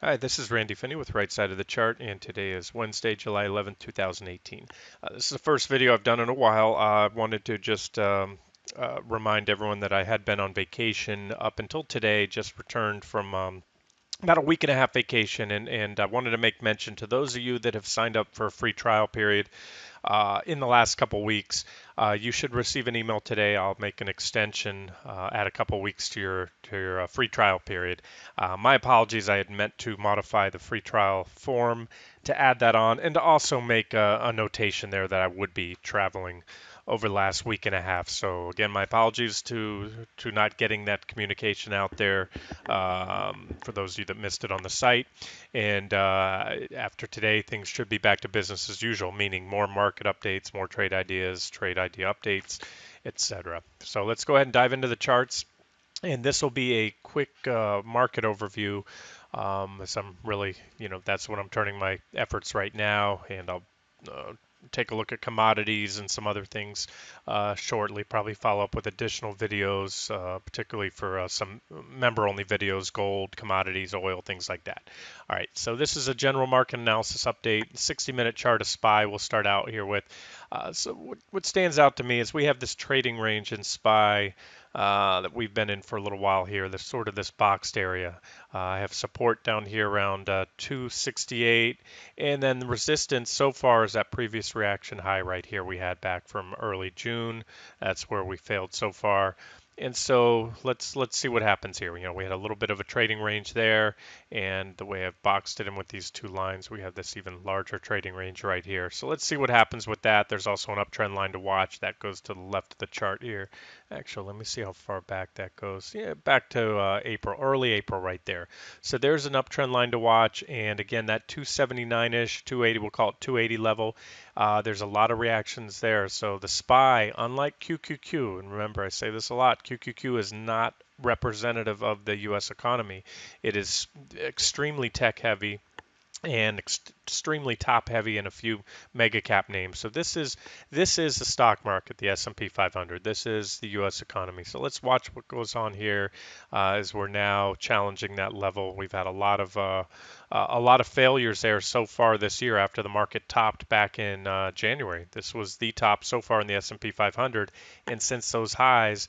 Hi, this is Randy Finney with Right Side of the Chart, and today is Wednesday, July 11th, 2018. This is the first video I've done in a while. I wanted to just remind everyone that I had been on vacation up until today, just returned from about a week and a half vacation, and I wanted to make mention to those of you that have signed up for a free trial period in the last couple weeks. You should receive an email today. I'll make an extension, add a couple weeks to your free trial period. My apologies. I had meant to modify the free trial form to add that on, and to also make a notation there that I would be traveling over the last week and a half. So again, my apologies to not getting that communication out there for those of you that missed it on the site. And after today, things should be back to business as usual, meaning more market updates, more trade ideas, trade idea updates, etc. So let's go ahead and dive into the charts. And this will be a quick market overview, as I'm really, that's what I'm turning my efforts right now. And I'll take a look at commodities and some other things shortly. Probably follow up with additional videos, particularly for some member-only videos, gold, commodities, oil, things like that. All right, so this is a general market analysis update. 60-minute chart of SPY we'll start out here with. So what stands out to me is we have this trading range in SPY that we've been in for a little while here. There's sort of this boxed area. I have support down here around 268, and then the resistance so far is that previous reaction high right here we had back from early June. That's where we failed so far. And so let's see what happens here. We had a little bit of a trading range there, and the way I've boxed it in with these two lines, we have this even larger trading range right here. So let's see what happens with that. There's also an uptrend line to watch that goes to the left of the chart here. Actually, let me see how far back that goes. Yeah, back to April, early April right there. So there's an uptrend line to watch, and again, that 279-ish, 280, we'll call it 280 level. There's a lot of reactions there. So the SPY, unlike QQQ, and remember I say this a lot, QQQ is not representative of the U.S. economy. It is extremely tech heavy and extremely top heavy in a few mega cap names. So this is the stock market, the S&P 500. This is the U.S. economy. So let's watch what goes on here as we're now challenging that level. We've had a lot of failures there so far this year after the market topped back in January. This was the top so far in the S&P 500, and since those highs,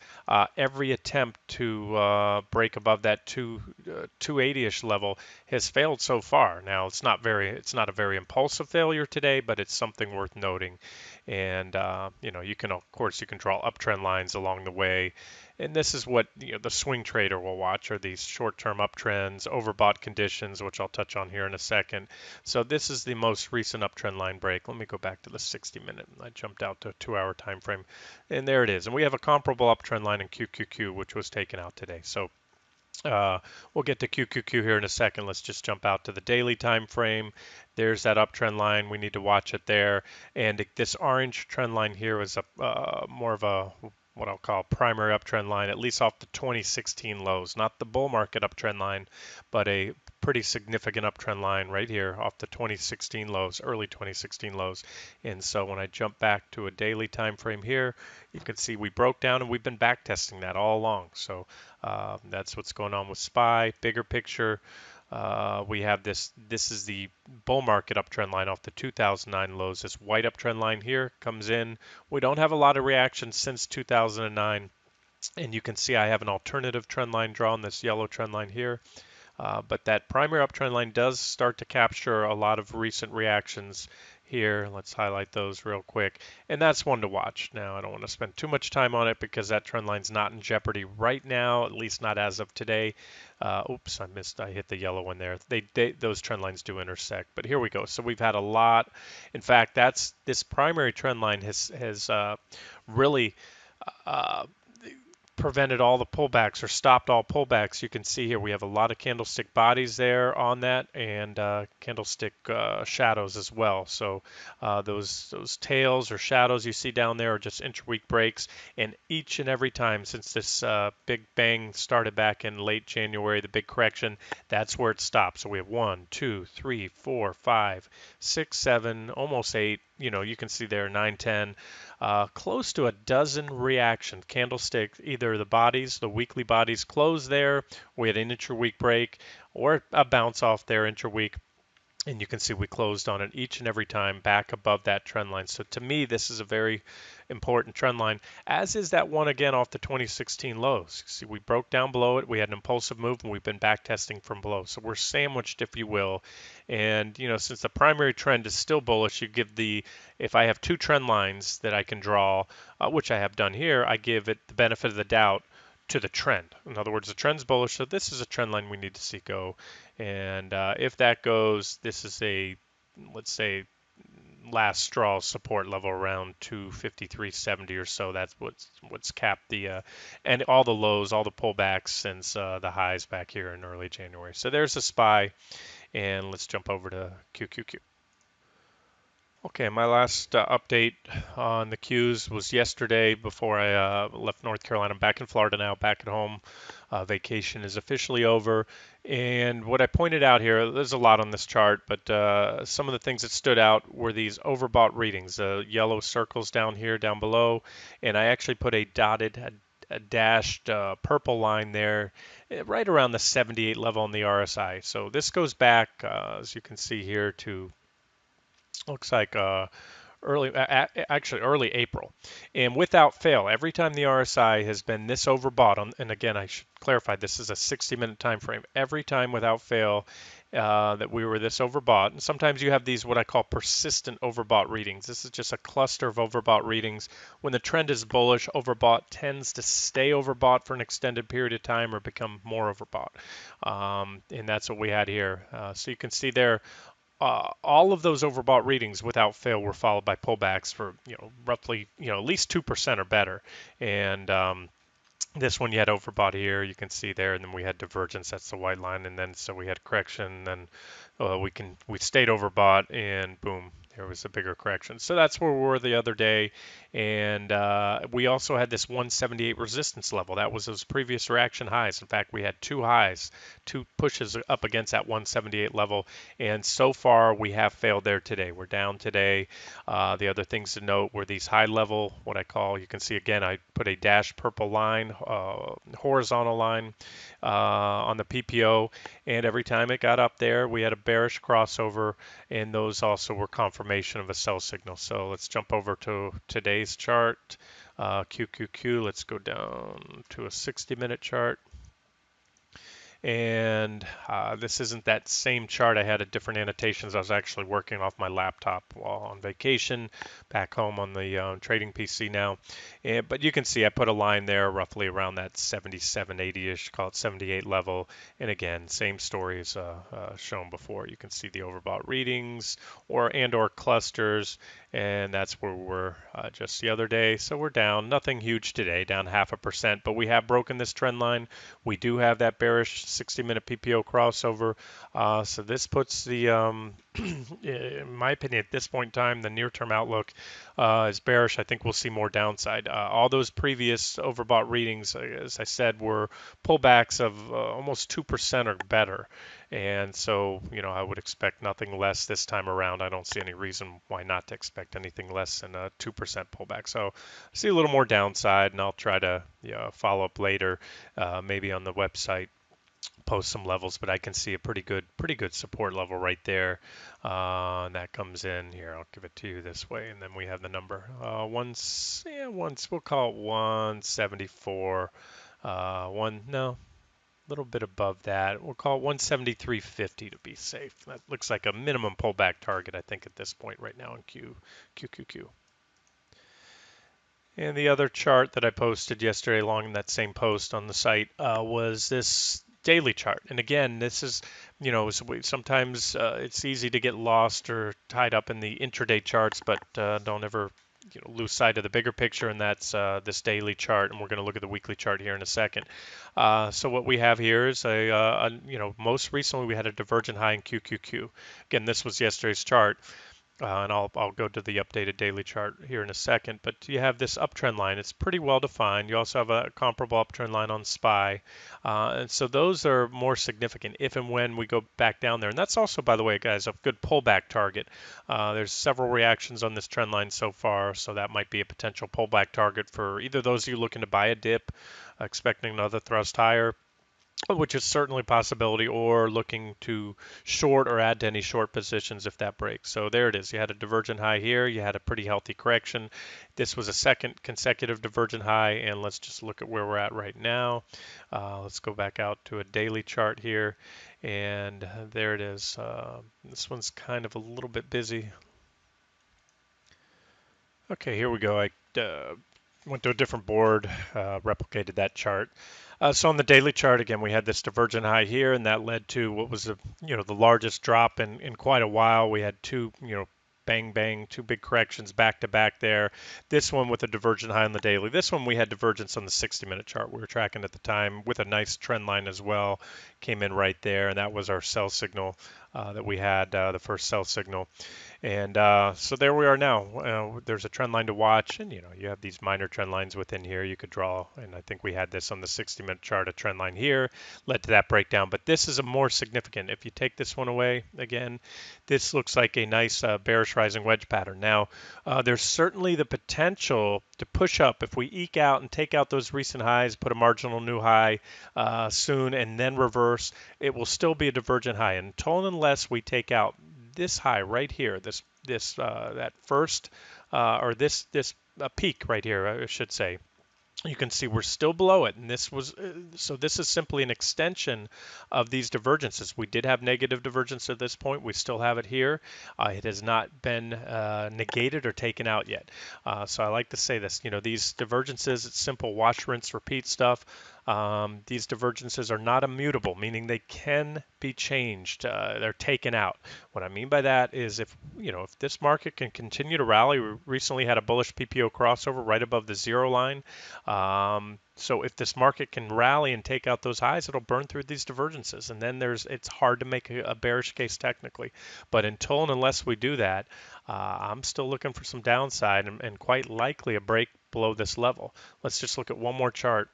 every attempt to break above that 280-ish level has failed so far. Now it's not a very impulsive failure today, but it's something worth noting. And you can draw uptrend lines along the way. And this is what the swing trader will watch, are these short-term uptrends, overbought conditions, which I'll touch on here in a second. So this is the most recent uptrend line break. Let me go back to the 60-minute. I jumped out to a 2-hour time frame, and there it is. And we have a comparable uptrend line in QQQ, which was taken out today. So we'll get to QQQ here in a second. Let's just jump out to the daily time frame. There's that uptrend line. We need to watch it there. And this orange trend line here is more of a what I'll call primary uptrend line, at least off the 2016 lows, not the bull market uptrend line, but a pretty significant uptrend line right here off the 2016 lows, early 2016 lows. And so when I jump back to a daily time frame here, you can see we broke down and we've been back testing that all along. So that's what's going on with SPY. Bigger picture, we have this is the bull market uptrend line off the 2009 lows. This white uptrend line here comes in. We don't have a lot of reaction since 2009, and you can see I have an alternative trend line drawn, this yellow trend line here. But that primary uptrend line does start to capture a lot of recent reactions here. Let's highlight those real quick. And that's one to watch. Now, I don't want to spend too much time on it because that trend line's not in jeopardy right now, at least not as of today. Oops, I hit the yellow one there. Those trend lines do intersect. But here we go. So we've had a lot. In fact, this primary trend line has really prevented all the pullbacks or stopped all pullbacks. You can see here we have a lot of candlestick bodies there on that, and candlestick shadows as well. So those tails or shadows you see down there are just intra-week breaks, and each and every time since this big bang started back in late January, the big correction, that's where it stops. So we have 1, 2, 3, 4, 5, 6, 7, almost 8, you can see there 9, 10, close to a dozen reaction candlestick. Either the bodies, the weekly bodies, closed there. We had an intra-week break or a bounce off there intra-week. And you can see we closed on it each and every time back above that trend line. So to me, this is a very important trend line, as is that one again off the 2016 lows. See, we broke down below it. We had an impulsive move, and we've been back testing from below. So we're sandwiched, if you will. And, since the primary trend is still bullish, you give if I have two trend lines that I can draw, which I have done here, I give it the benefit of the doubt to the trend. In other words, the trend's bullish, so this is a trend line we need to see go. And if that goes, this is let's say, last straw support level around 253.70 or so. That's what's capped and all the lows, all the pullbacks since the highs back here in early January. So there's a SPY, and let's jump over to QQQ. Okay, my last update on the Qs was yesterday before I left North Carolina. I'm back in Florida now, back at home. Vacation is officially over. And what I pointed out here, there's a lot on this chart, but some of the things that stood out were these overbought readings, the yellow circles down here, down below. And I actually put a dashed purple line there right around the 78 level on the RSI. So this goes back, as you can see here, to looks like actually early April. And without fail, every time the RSI has been this overbought, and again, I should clarify, this is a 60-minute time frame. Every time without fail that we were this overbought, and sometimes you have these what I call persistent overbought readings. This is just a cluster of overbought readings. When the trend is bullish, overbought tends to stay overbought for an extended period of time or become more overbought. And that's what we had here. So you can see there, all of those overbought readings without fail were followed by pullbacks for roughly at least 2% or better. And this one you had overbought here, you can see there, and then we had divergence, that's the white line, and then so we had correction, and then we stayed overbought, and boom, there was a bigger correction. So that's where we were the other day, and we also had this 178 resistance level. That was those previous reaction highs. In fact, we had two highs, two pushes up against that 178 level, and so far we have failed there today. We're down today. The other things to note were these high level, what I call, you can see again, I put a dashed purple line, horizontal line on the PPO, and every time it got up there, we had a bearish crossover, and those also were confirmation of a sell signal. So let's jump over to today's chart, QQQ. Let's go down to a 60-minute chart. And this isn't that same chart. I had a different annotations. I was actually working off my laptop while on vacation, back home on the trading PC now. But you can see I put a line there roughly around that 77, 80-ish, call it 78 level. And again, same story as shown before. You can see the overbought readings or clusters, and that's where we were just the other day. So we're down, nothing huge today, down 0.5%, but we have broken this trend line. We do have that bearish 60-minute PPO crossover. So this puts the, in my opinion, at this point in time, the near-term outlook is bearish. I think we'll see more downside. All those previous overbought readings, as I said, were pullbacks of almost 2% or better. And so, I would expect nothing less this time around. I don't see any reason why not to expect anything less than a 2% pullback. So I see a little more downside, and I'll try to follow up later, maybe on the website, post some levels, but I can see a pretty good support level right there. And that comes in here. I'll give it to you this way, and then we have the number. Once we'll call it 174. A little bit above that. We'll call it 173.50 to be safe. That looks like a minimum pullback target, I think, at this point right now in QQQ. And the other chart that I posted yesterday along in that same post on the site was this daily chart. And again, this is, sometimes it's easy to get lost or tied up in the intraday charts, but don't ever lose sight of the bigger picture, and that's this daily chart. And we're going to look at the weekly chart here in a second. So what we have here is most recently we had a divergent high in QQQ. Again, this was yesterday's chart. And I'll go to the updated daily chart here in a second. But you have this uptrend line. It's pretty well defined. You also have a comparable uptrend line on SPY. And so those are more significant if and when we go back down there. And that's also, by the way, guys, a good pullback target. There's several reactions on this trend line so far, so that might be a potential pullback target for either those of you looking to buy a dip, expecting another thrust higher, which is certainly a possibility, or looking to short or add to any short positions if that breaks. So there it is. You had a divergent high here. You had a pretty healthy correction. This was a second consecutive divergent high, and let's just look at where we're at right now. Let's go back out to a daily chart here, and there it is. This one's kind of a little bit busy. Okay, here we go. I went to a different board, replicated that chart. So on the daily chart, again, we had this divergent high here, and that led to what was the largest drop in quite a while. We had two, bang bang, two big corrections back to back there. This one with a divergent high on the daily. This one we had divergence on the 60-minute chart. We were tracking at the time with a nice trend line as well. Came in right there, and that was our sell signal that we had, the first sell signal. And so there we are now. There's a trend line to watch, and you have these minor trend lines within here you could draw. And I think we had this on the 60-minute chart, a trend line here led to that breakdown. But this is a more significant. If you take this one away, again, this looks like a nice bearish rising wedge pattern. Now, there's certainly the potential to push up if we eke out and take out those recent highs, put a marginal new high soon, and then reverse. It will still be a divergent high until and unless we take out this high right here, that first or this peak right here, I should say. You can see we're still below it, and this is simply an extension of these divergences. We did have negative divergence at this point. We still have it here. It has not been negated or taken out yet. So I like to say this. These divergences, it's simple wash, rinse, repeat stuff. These divergences are not immutable, meaning they can be changed. They're taken out. What I mean by that is if this market can continue to rally, we recently had a bullish PPO crossover right above the zero line. So if this market can rally and take out those highs, it'll burn through these divergences, and then it's hard to make a bearish case technically. But until and unless we do that, I'm still looking for some downside and quite likely a break below this level. Let's just look at one more chart.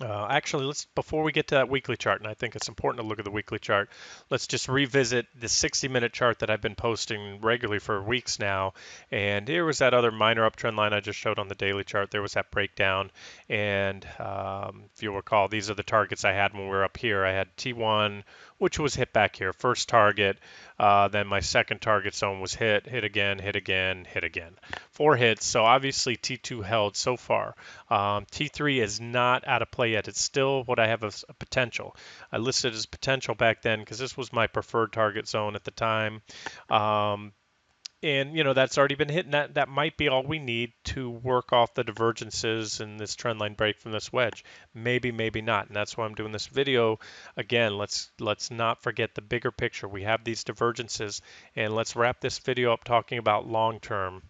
Actually, before we get to that weekly chart, and I think it's important to look at the weekly chart, let's just revisit the 60-minute chart that I've been posting regularly for weeks now. And here was that other minor uptrend line I just showed on the daily chart. There was that breakdown. And if you'll recall, these are the targets I had when we were up here. I had T1, which was hit back here, first target. Then my second target zone was hit again, hit again, hit again. 4 hits. So obviously T2 held so far. T3 is not out of play yet. It's still what I have as a potential. I listed as potential back then because this was my preferred target zone at the time. And that's already been hit, and that might be all we need to work off the divergences and this trend line break from this wedge. Maybe, maybe not, and that's why I'm doing this video. Again, let's not forget the bigger picture. We have these divergences, and let's wrap this video up talking about long term.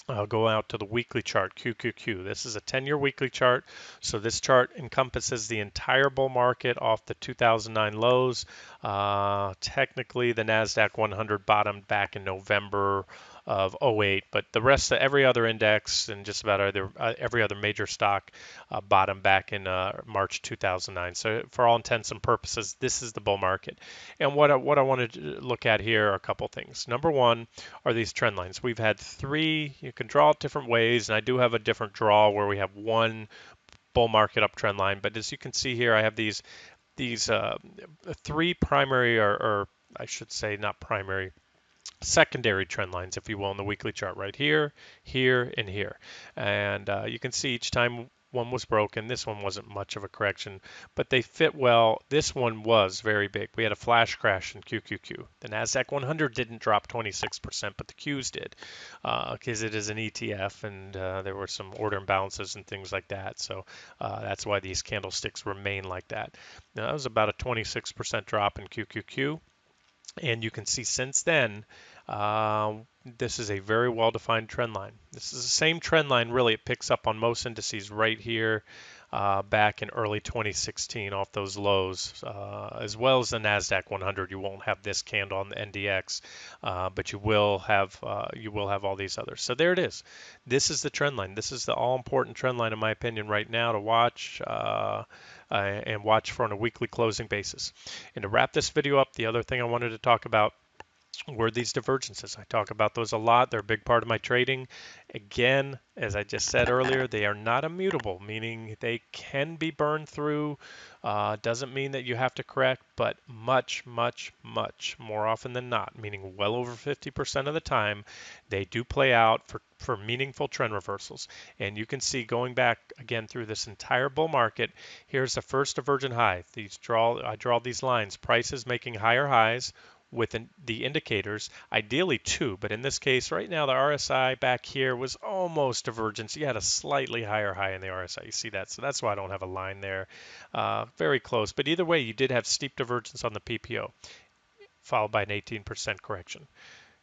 I'll go out to the weekly chart, QQQ. This is a 10-year weekly chart. So this chart encompasses the entire bull market off the 2009 lows. Technically, the NASDAQ 100 bottomed back in November of '08, but the rest of every other index and just about every other major stock bottomed back in March 2009. So for all intents and purposes, this is the bull market. And what I wanted to look at here are a couple things. Number one are these trend lines. We've had 3. You can draw it different ways, and I do have a different draw where we have one bull market uptrend line. But as you can see here, I have these 3 primary, or I should say not primary, secondary trend lines, if you will, in the weekly chart right here, here, and here. And you can see each time one was broken. This one wasn't much of a correction, but they fit well. This one was very big. We had a flash crash in QQQ. The NASDAQ 100 didn't drop 26%, but the Qs did because it is an ETF, and there were some order imbalances and things like that. So that's why these candlesticks remain like that. Now, that was about a 26% drop in QQQ. And you can see since then, this is a very well-defined trend line. This is the same trend line, really. It picks up on most indices right here. back in early 2016 off those lows, as well as the Nasdaq 100. You won't have this candle on the NDX, but you will have all these others. So there it is. This is the trend line. This is the all-important trend line, in my opinion, right now to watch. And watch for on a weekly closing basis. And to wrap this video up, the other thing I wanted to talk about were these divergences. I talk about those a lot. They're a big part of my trading. Again, as I just said earlier, they are not immutable, meaning they can be burned through. Doesn't mean that you have to correct, but much, much, much more often than not, meaning well over 50% of the time, they do play out for meaningful trend reversals. And you can see going back again through this entire bull market, here's the first divergent high. I draw these lines, prices making higher highs with the indicators, ideally two, but in this case right now the RSI back here was almost divergence. You had a slightly higher high in the RSI. You see that? So that's why I don't have a line there. Very close, but either way you did have steep divergence on the PPO followed by an 18% correction.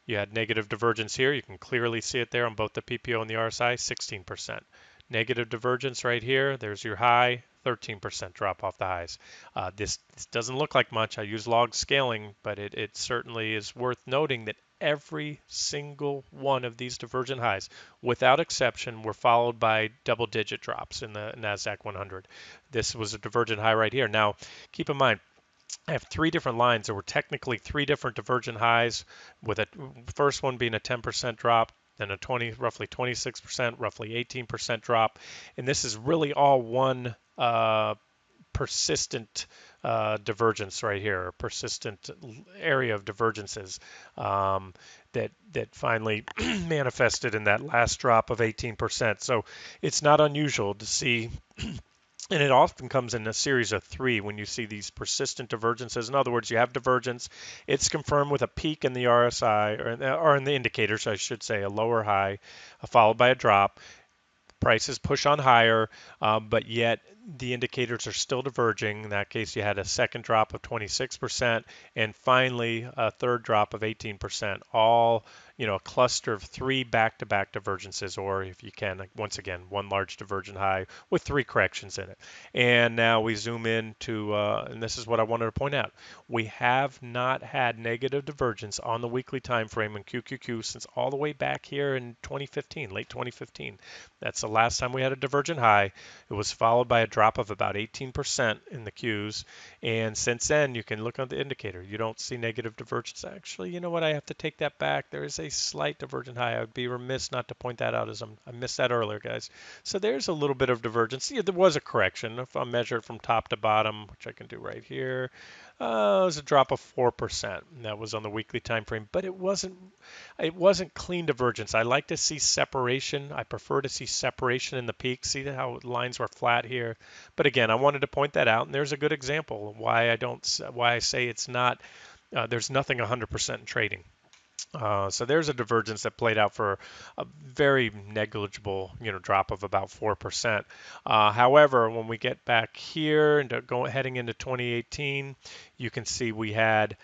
You had negative divergence here. You can clearly see it there on both the PPO and the RSI, 16%. Negative divergence right here. There's your high, 13% drop off the highs. This doesn't look like much. I use log scaling, but it certainly is worth noting that every single one of these divergent highs, without exception, were followed by double-digit drops in the NASDAQ 100. This was a divergent high right here. Now, keep in mind, I have three different lines. There were technically three different divergent highs, with a first one being a 10% drop, then a roughly 26%, roughly 18% drop, and this is really all one persistent divergence right here, a persistent area of divergences that finally manifested in that last drop of 18%. So it's not unusual to see. And it often comes in a series of three when you see these persistent divergences. In other words, you have divergence. It's confirmed with a peak in the RSI, or in the indicators, I should say, a lower high, followed by a drop. Prices push on higher, but yet the indicators are still diverging. In that case, you had a second drop of 26%, and finally a third drop of 18%. All, a cluster of three back-to-back divergences, or if you can, once again, one large divergent high with three corrections in it. And now we zoom in to, and this is what I wanted to point out. We have not had negative divergence on the weekly time frame in QQQ since all the way back here in 2015, late 2015. That's the last time we had a divergent high. It was followed by a drop of about 18% in the Qs. And since then, you can look on the indicator. You don't see negative divergence. Actually, you know what? I have to take that back. There is a slight divergent high. I would be remiss not to point that out, as I missed that earlier, guys. So there's a little bit of divergence. Yeah, there was a correction. If I measure from top to bottom, which I can do right here, it was a drop of 4%. And that was on the weekly time frame, but it wasn't clean divergence. I like to see separation. I prefer to see separation in the peak. See how lines were flat here. But again, I wanted to point that out, and there's a good example of why I say it's not. There's nothing 100% in trading. So there's a divergence that played out for a very negligible, drop of about 4%. However, when we get back here and heading into 2018, you can see we had,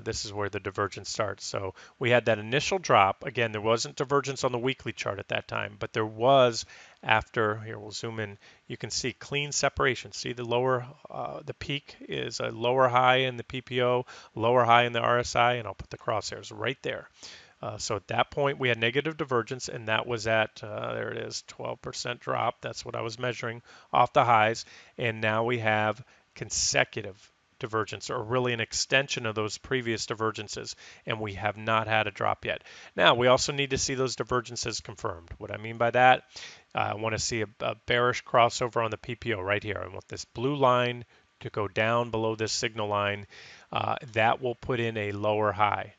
this is where the divergence starts. So we had that initial drop. Again, there wasn't divergence on the weekly chart at that time, but there was after, here we'll zoom in, you can see clean separation. See the peak is a lower high in the PPO, lower high in the RSI, and I'll put the crosshairs right there. So at that point, we had negative divergence, and that was at, there it is, 12% drop. That's what I was measuring off the highs. And now we have consecutive divergence, or really an extension of those previous divergences, and we have not had a drop yet. Now, we also need to see those divergences confirmed. What I mean by that, I want to see a bearish crossover on the PPO right here. I want this blue line to go down below this signal line. That will put in a lower high.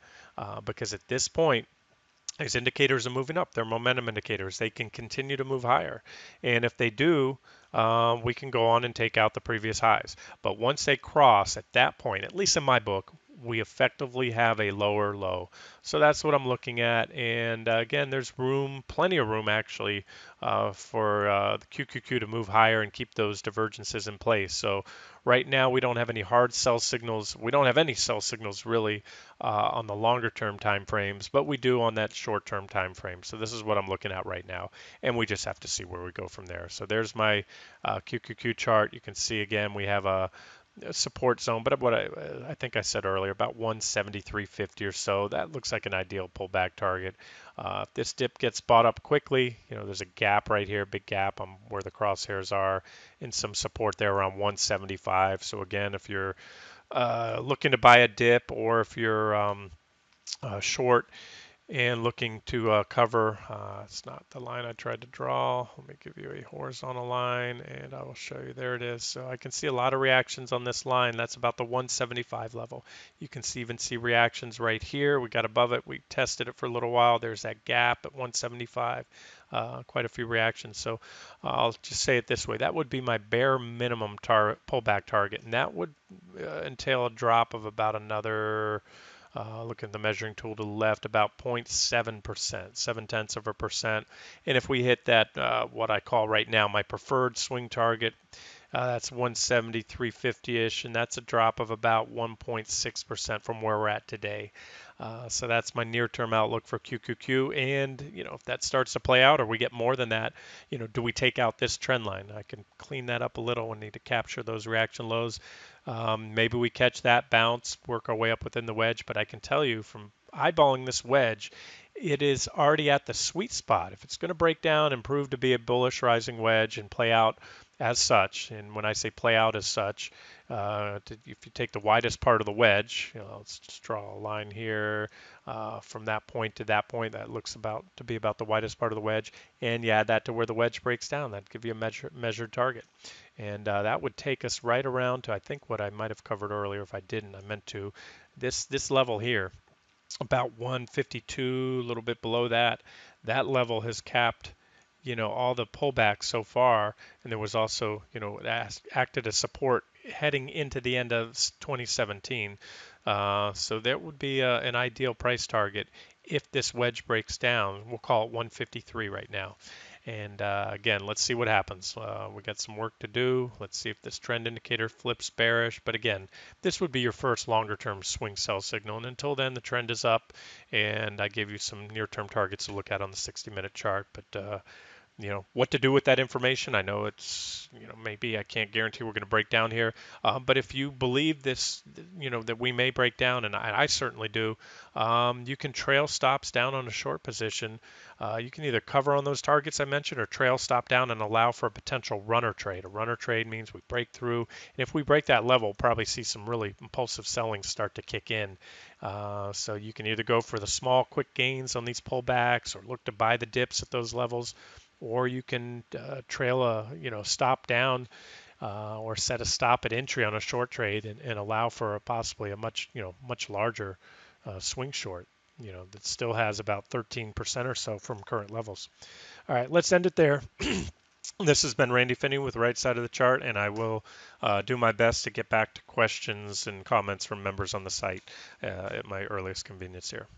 Because at this point, these indicators are moving up. They're momentum indicators. They can continue to move higher. And if they do, we can go on and take out the previous highs. But once they cross at that point, at least in my book, we effectively have a lower low. So that's what I'm looking at. And again, there's room, plenty of room actually, for the QQQ to move higher and keep those divergences in place. So right now we don't have any hard sell signals. We don't have any sell signals really on the longer term time frames, but we do on that short term time frame. So this is what I'm looking at right now, and we just have to see where we go from there. So there's my QQQ chart. You can see again we have a support zone, but what I think I said earlier, about 173.50 or so. That looks like an ideal pullback target. If this dip gets bought up quickly, there's a gap right here, big gap on where the crosshairs are, and some support there around 175. So again, if you're looking to buy a dip, or if you're short and looking to cover, it's not the line I tried to draw. Let me give you a horizontal line and I will show you. There it is. So I can see a lot of reactions on this line. That's about the 175 level. You can even see reactions right here. We got above it. We tested it for a little while. There's that gap at 175. Quite a few reactions. So I'll just say it this way. That would be my bare minimum pullback target, and that would entail a drop of about another look at the measuring tool to the left, about 0.7%, 0.7%. And if we hit that, what I call right now my preferred swing target, that's 173.50-ish, and that's a drop of about 1.6% from where we're at today. So that's my near-term outlook for QQQ. And if that starts to play out, or we get more than that, do we take out this trend line? I can clean that up a little. We need to capture those reaction lows. Maybe we catch that bounce, work our way up within the wedge. But I can tell you from eyeballing this wedge, it is already at the sweet spot. If it's going to break down and prove to be a bullish rising wedge and play out as such, and when I say play out as such, if you take the widest part of the wedge, let's just draw a line here from that point to that point, that looks about to be about the widest part of the wedge, and you add that to where the wedge breaks down, that'd give you a measured target. And that would take us right around to, I think, what I might have covered earlier. If I didn't, I meant to, this level here, about 152, a little bit below that. That level has capped, all the pullbacks so far, and there was also, it acted as support heading into the end of 2017. So that would be an ideal price target if this wedge breaks down. We'll call it 153 right now. And again, let's see what happens. We got some work to do. Let's see if this trend indicator flips bearish. But again, this would be your first longer term swing sell signal. And until then, the trend is up. And I gave you some near term targets to look at on the 60-minute chart. But what to do with that information. I know it's, maybe I can't guarantee we're going to break down here, but if you believe this, that we may break down, and I certainly do, you can trail stops down on a short position. You can either cover on those targets I mentioned or trail stop down and allow for a potential runner trade. A runner trade means we break through, and if we break that level, we'll probably see some really impulsive selling start to kick in. So you can either go for the small quick gains on these pullbacks or look to buy the dips at those levels, or you can trail stop down or set a stop at entry on a short trade and allow for possibly a much larger swing short, that still has about 13% or so from current levels. All right, let's end it there. This has been Randy Finney with Right Side of the Chart, and I will do my best to get back to questions and comments from members on the site at my earliest convenience here.